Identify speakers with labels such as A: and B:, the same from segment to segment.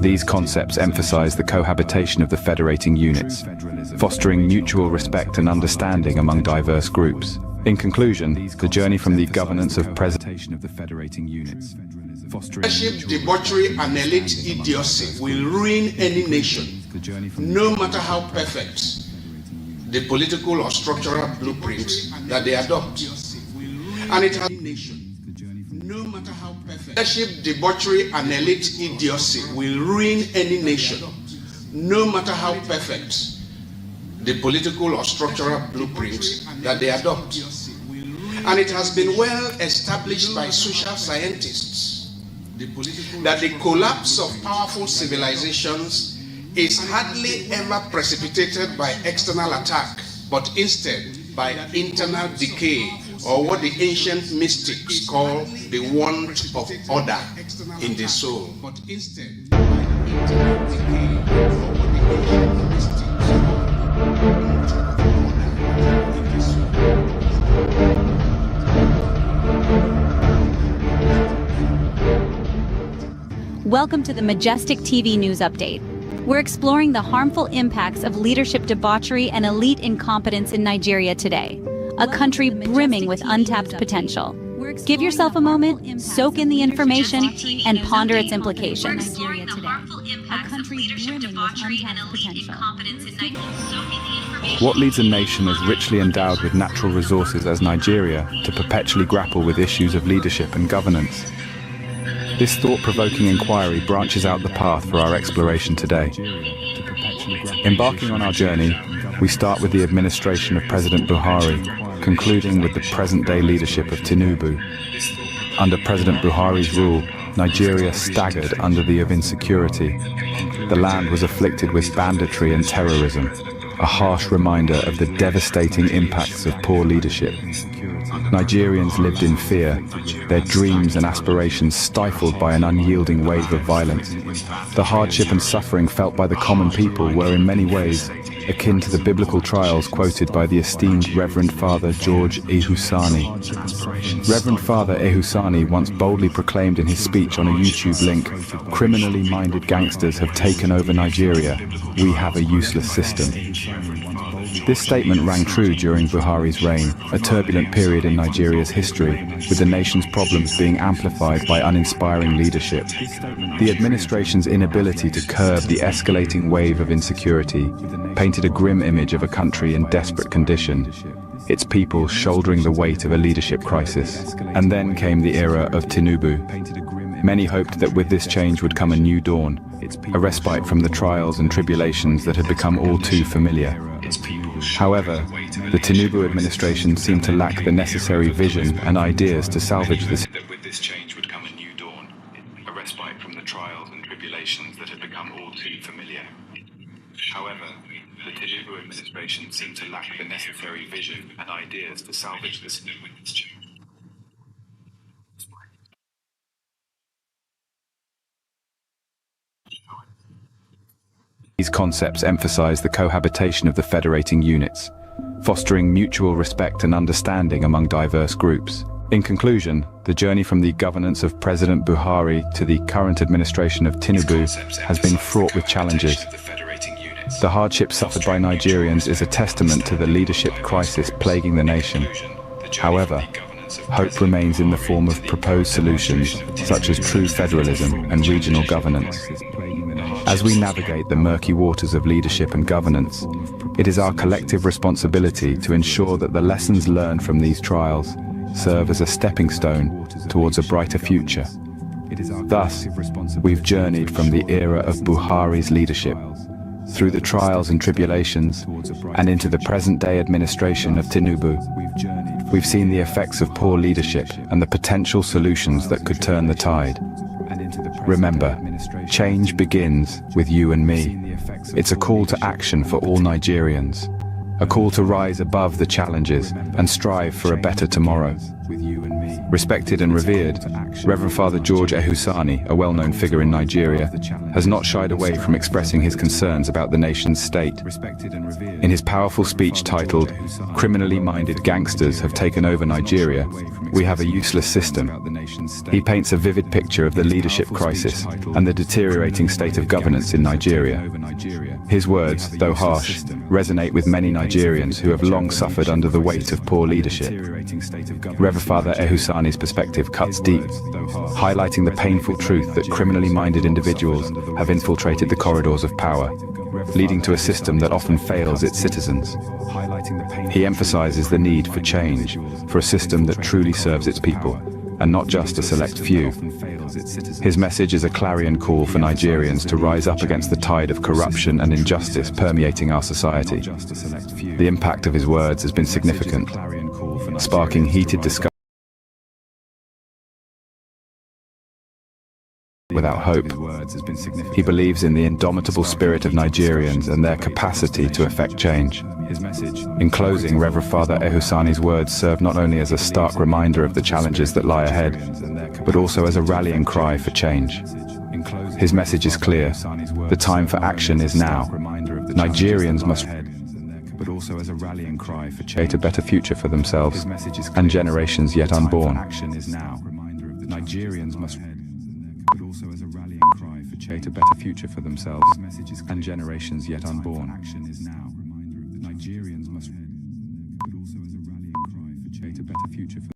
A: These concepts emphasize the cohabitation of the federating units, fostering mutual respect and understanding among diverse groups. In conclusion, the journey from the governance of presentation of the federating units,
B: Leadership, debauchery, and elite idiocy will ruin any nation, no matter how perfect the political or structural blueprint that they adopt. And it has no matter how perfect. Leadership, debauchery, and elite idiocy will ruin any nation, no matter how perfect the political or structural blueprint that they adopt. And it has been well established by social scientists that the collapse of powerful civilizations is hardly ever precipitated by external attack, but instead by internal decay, or what the ancient mystics call the want of order in the soul. But instead by internal decay, or what the ancient mystics
C: Welcome to the Majestic TV News Update. We're exploring the harmful impacts of leadership debauchery and elite incompetence in Nigeria today, a country brimming with untapped potential. Give yourself a moment, soak in the information, and ponder its implications.
A: What leads a nation as richly endowed with natural resources as Nigeria to perpetually grapple with issues of leadership and governance? This thought-provoking inquiry branches out the path for our exploration today. Embarking on our journey, we start with the administration of President Buhari, concluding with the present-day leadership of Tinubu. Under President Buhari's rule, Nigeria staggered under the of insecurity. The land was afflicted with banditry and terrorism, a harsh reminder of the devastating impacts of poor leadership. Nigerians lived in fear, their dreams and aspirations stifled by an unyielding wave of violence. The hardship and suffering felt by the common people were in many ways akin to the biblical trials quoted by the esteemed Reverend Father George Ehusani. Reverend Father Ehusani once boldly proclaimed in his speech on a YouTube link, "Criminally minded gangsters have taken over Nigeria. We have a useless system." This statement rang true during Buhari's reign, a turbulent period in Nigeria's history, with the nation's problems being amplified by uninspiring leadership. The administration's inability to curb the escalating wave of insecurity painted a grim image of a country in desperate condition, its people shouldering the weight of a leadership crisis. And then came the era of Tinubu. Many hoped that with this change would come a new dawn, a respite from the trials and tribulations that had become all too familiar. However, the Tinubu administration seemed to lack the necessary vision and ideas to salvage this. That with this change would come a new dawn, a respite from the trials and tribulations that had become all too familiar. However, the Tinubu administration seemed to lack the necessary vision and ideas to salvage this. These concepts emphasize the cohabitation of the federating units, fostering mutual respect and understanding among diverse groups. In conclusion, the journey from the governance of President Buhari to the current administration of Tinubu has been fraught with challenges. The hardship suffered by Nigerians is a testament to the leadership crisis plaguing the nation. However, hope remains in the form of proposed solutions, such as true federalism and regional governance. As we navigate the murky waters of leadership and governance, it is our collective responsibility to ensure that the lessons learned from these trials serve as a stepping stone towards a brighter future. Thus, we've journeyed from the era of Buhari's leadership, through the trials and tribulations, and into the present-day administration of Tinubu. We've seen the effects of poor leadership and the potential solutions that could turn the tide. Remember, change begins with you and me. It's a call to action for all Nigerians, a call to rise above the challenges and strive for a better tomorrow. Respected and revered, Reverend Father George Ehusani, a well-known figure in Nigeria, has not shied away from expressing his concerns about the nation's state. In his powerful speech titled, "Criminally Minded Gangsters Have Taken Over Nigeria, We Have a Useless System," he paints a vivid picture of the leadership crisis and the deteriorating state of governance in Nigeria. His words, though harsh, resonate with many Nigerians who have long suffered under the weight of poor leadership. Reverend Father Ehusani's perspective cuts deep, highlighting the painful truth that criminally minded individuals have infiltrated the corridors of power, leading to a system that often fails its citizens. He emphasizes the need for change, for a system that truly serves its people, and not just a select few. His message is a clarion call for Nigerians to rise up against the tide of corruption and injustice permeating our society. The impact of his words has been significant, sparking heated discussion without hope. He believes in the indomitable spirit of Nigerians and their capacity to effect change. In closing, Reverend Father Ehusani's words serve not only as a stark reminder of the challenges that lie ahead, but also as a rallying cry for change. His message is clear: the time for action is now. Nigerians must but also as a rallying cry for create a better future for themselves and generations yet unborn. Nigerians must but also as a rallying cry for create a better future for themselves and generations yet unborn. Nigerians must but also as a rallying cry for create a better future for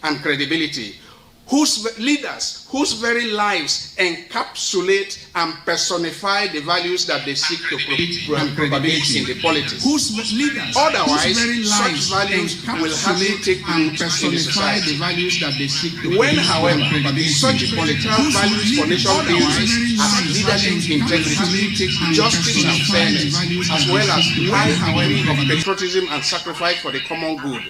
B: and credibility, whose leaders, whose very lives encapsulate and personify the values that they seek to propagate in the politics. Otherwise, such values will hardly take root in the society. When, however, such political values for nation building as leadership integrity, justice and fairness, as well as high degree of patriotism and sacrifice for the common good,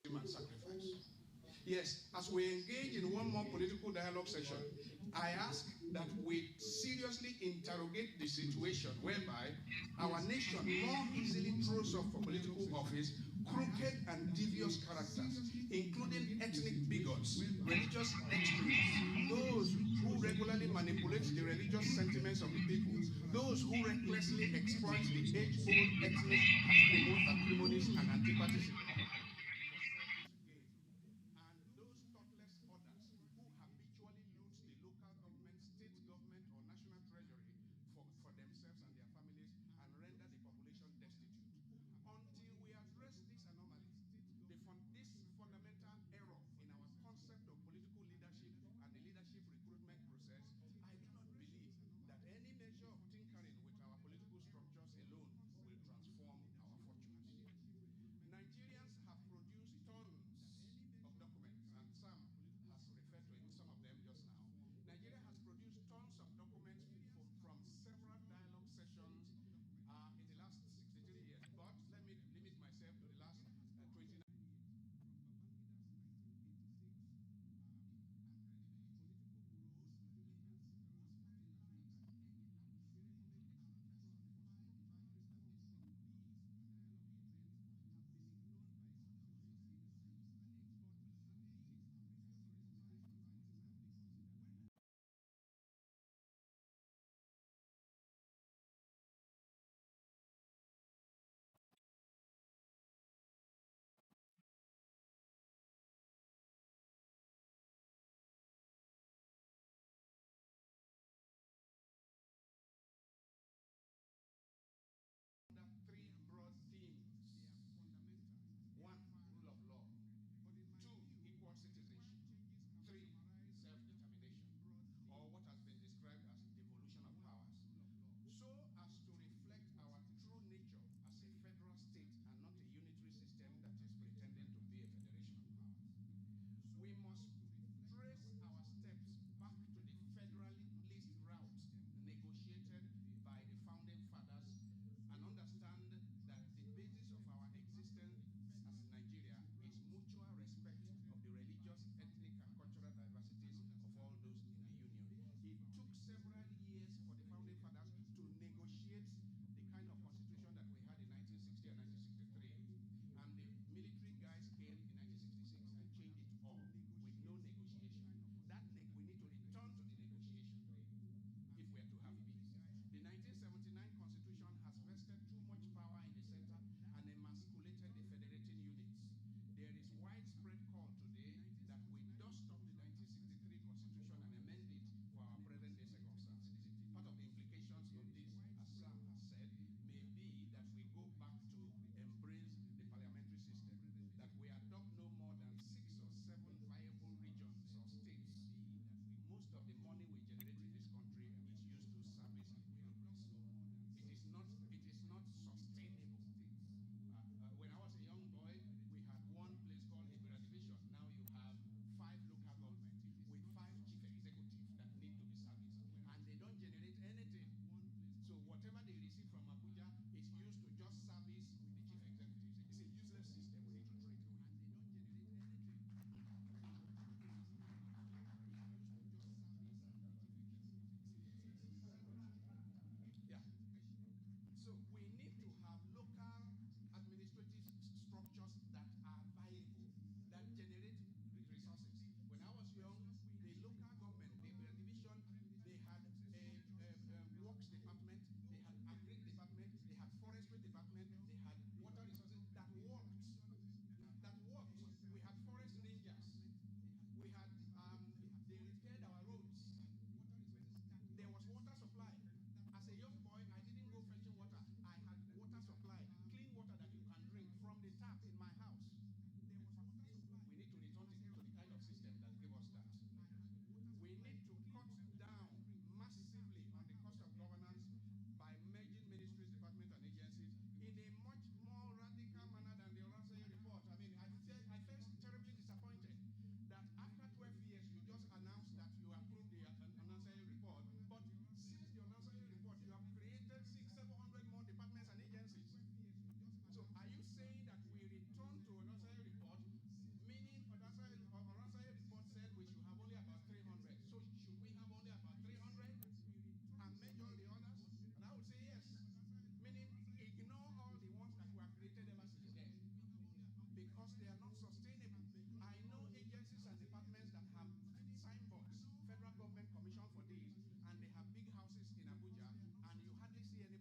B: and sacrifice. Yes, as we engage in one more political dialogue session, I ask that we seriously interrogate the situation whereby our nation more easily throws off for political office crooked and devious characters, including ethnic bigots, religious extremists, those who regularly manipulate the religious sentiments of the people, those who recklessly exploit the age-old ethnic acrimonies and antipathism,